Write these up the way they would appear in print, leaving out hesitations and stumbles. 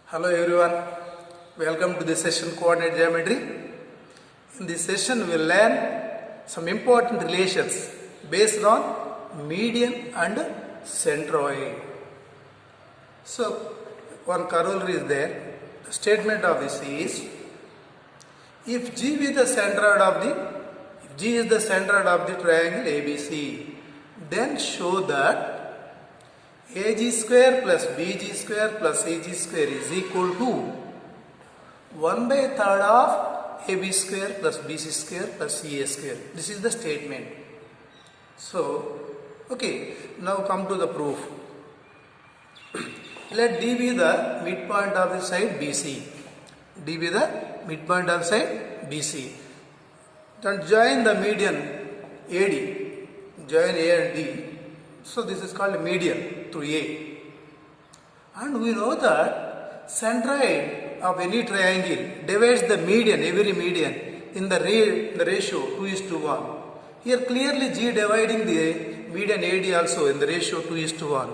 Hello everyone, welcome to this session Coordinate Geometry. In this session we will learn some important relations based on median and centroid. So one corollary is there. The statement of this is, if G is the centroid of the triangle ABC, then show that AG square plus BG square plus AG square is equal to 1/3 of AB square plus BC square plus CA square. This is the statement. So, okay, now come to the proof. Let D be the midpoint of the side BC. D be the midpoint of side BC. Then join the median AD. Join A and D. So this is called median through A. And we know that centroid of any triangle divides the median, every median, in the ratio 2:1. Here clearly G dividing the median AD also in the ratio 2:1.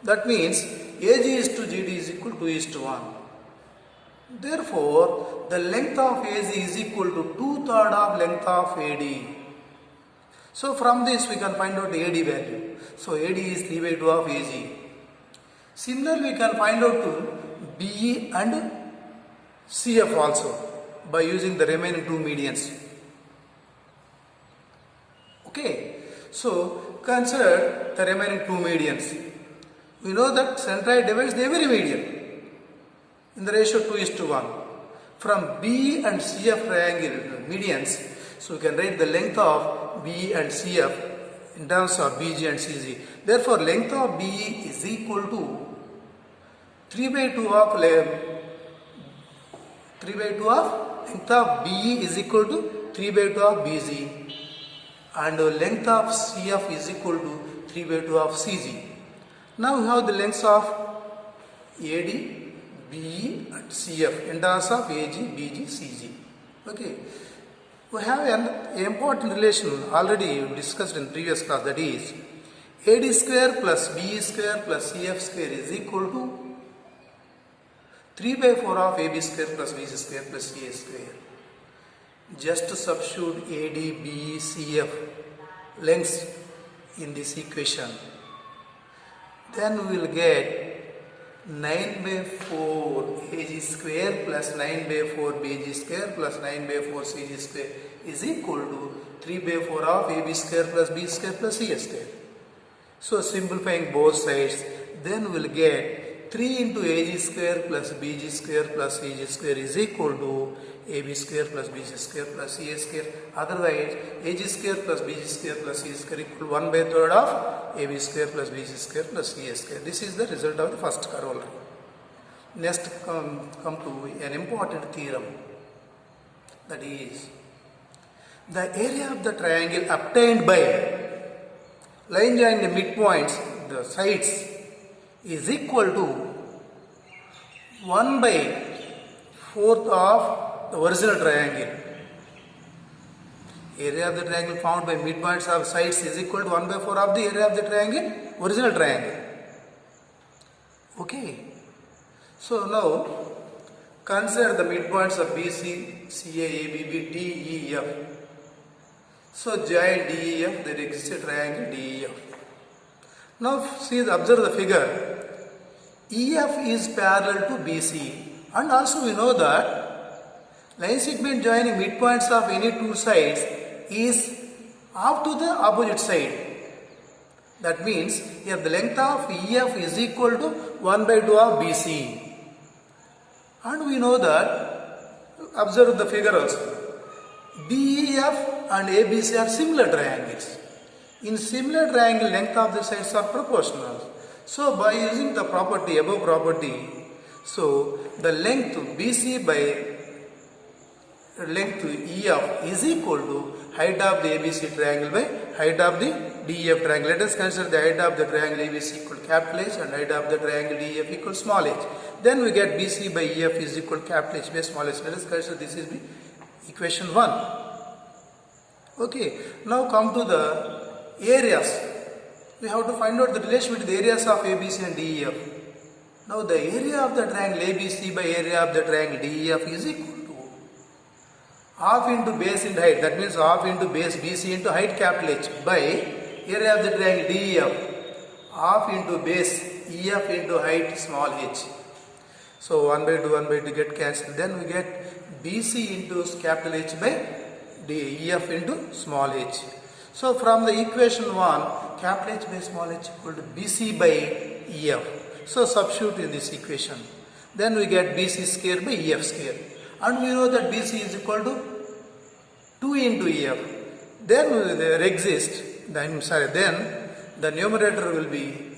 That means AG is to GD is equal to 2:1. Therefore, the length of AG is equal to 2/3 of length of AD. So from this we can find out AD value. So AD is 3/2 of AG. Similarly, we can find out to BE and CF also by using the remaining two medians. Okay, so consider the remaining two medians. We know that centroid divides every median in the ratio 2:1. From BE and CF triangle medians, so we can write the length of BE and CF in terms of BG and CG. Therefore, length of BE is equal to 3/2 of length of BE is equal to 3/2 of BG, and length of CF is equal to 3/2 of CG. Now we have the lengths of AD, BE and CF in terms of AG, BG, CG. Okay. We have an important relation already discussed in previous class, that is AD square plus BE square plus CF square is equal to 3/4 of AB square plus BC square plus CA square. Just substitute AD, BE, CF lengths in this equation. Then we will get 9/4 AG square plus 9/4 BG square plus 9/4 CG square is equal to 3/4 of AB square plus B square plus C square. So simplifying both sides, then we will get 3 into AG square plus BG square plus CG square is equal to AB square plus BC square plus CA square. Otherwise, AG square plus BG square plus CG square equal to 1/3 of AB square plus BC square plus CA square. This is the result of the first corollary. Next, come to an important theorem. That is, the area of the triangle obtained by line joining the midpoints, the sides, is equal to 1/4 of the original triangle. Area of the triangle found by midpoints of sides is equal to 1/4 of the area of the triangle, original triangle. Okay. So now consider the midpoints of BC, CA, ABB, DEF. So join DEF, there exists a triangle DEF. Now observe the figure. EF is parallel to BC, and also we know that line segment joining midpoints of any two sides is off to the opposite side. That means here the length of EF is equal to 1/2 of BC. And we know that, observe the figure also, DEF and ABC are similar triangles. In similar triangle, length of the sides are proportional. So by using the property, above property, so the length BC by length EF is equal to height of the ABC triangle by height of the DEF triangle. Let us consider the height of the triangle ABC equal to capital H and height of the triangle DEF equal to small h. Then we get BC by EF is equal to capital H by small h. Let us consider this is the equation 1. Okay, now come to the areas. We have to find out the relation between the areas of ABC and DEF. Now the area of the triangle ABC by area of the triangle DEF is equal to half into base into height, that means half into base BC into height capital H by area of the triangle DEF, half into base EF into height small h. So 1 by 2 1 by 2 get cancelled, then we get BC into capital H by EF into small h. So from the equation 1, capital H by small h equal to BC by EF. So substitute in this equation. Then we get BC square by EF square. And we know that BC is equal to 2 into EF. Then there exists, then the numerator will be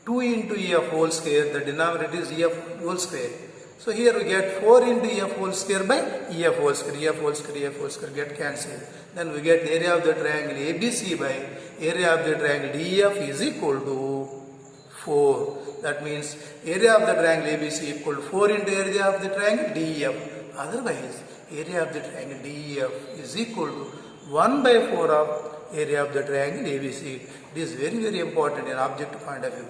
2 into EF whole square, the denominator is EF whole square. So here we get 4 into EF whole square by EF whole square, EF whole square, EF whole square get cancelled. Then we get area of the triangle ABC by area of the triangle DEF is equal to 4. That means area of the triangle ABC equal to 4 into area of the triangle DEF. Otherwise, area of the triangle DEF is equal to 1 by 4 of area of the triangle ABC. It is very, very important in objective point of view.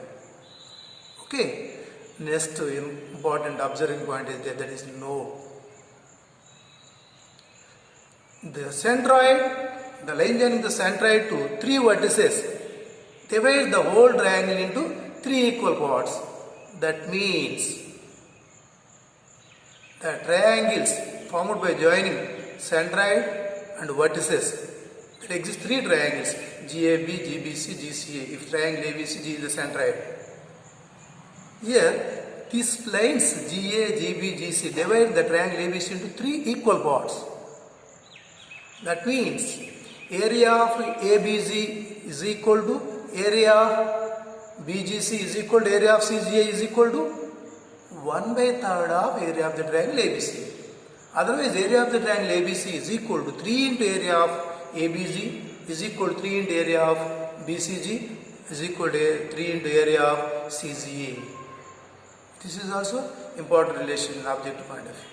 Okay. Next important observing point is that is no. The centroid, the line joining the centroid to 3 vertices divide the whole triangle into 3 equal parts. That means the triangles formed by joining centroid and vertices. There exist 3 triangles GAB, GBC, GCA. If triangle ABCG is the centroid. Here, these lines GA, GB, GC divide the triangle ABC into 3 equal parts. That means area of ABG is equal to area of BGC is equal to area of CGA is equal to 1 by 3rd of area of the triangle ABC. Otherwise, area of the triangle ABC is equal to 3 into area of ABG is equal to 3 into area of BCG is equal to 3 into area of CGA. This is also important relation in objective point of view.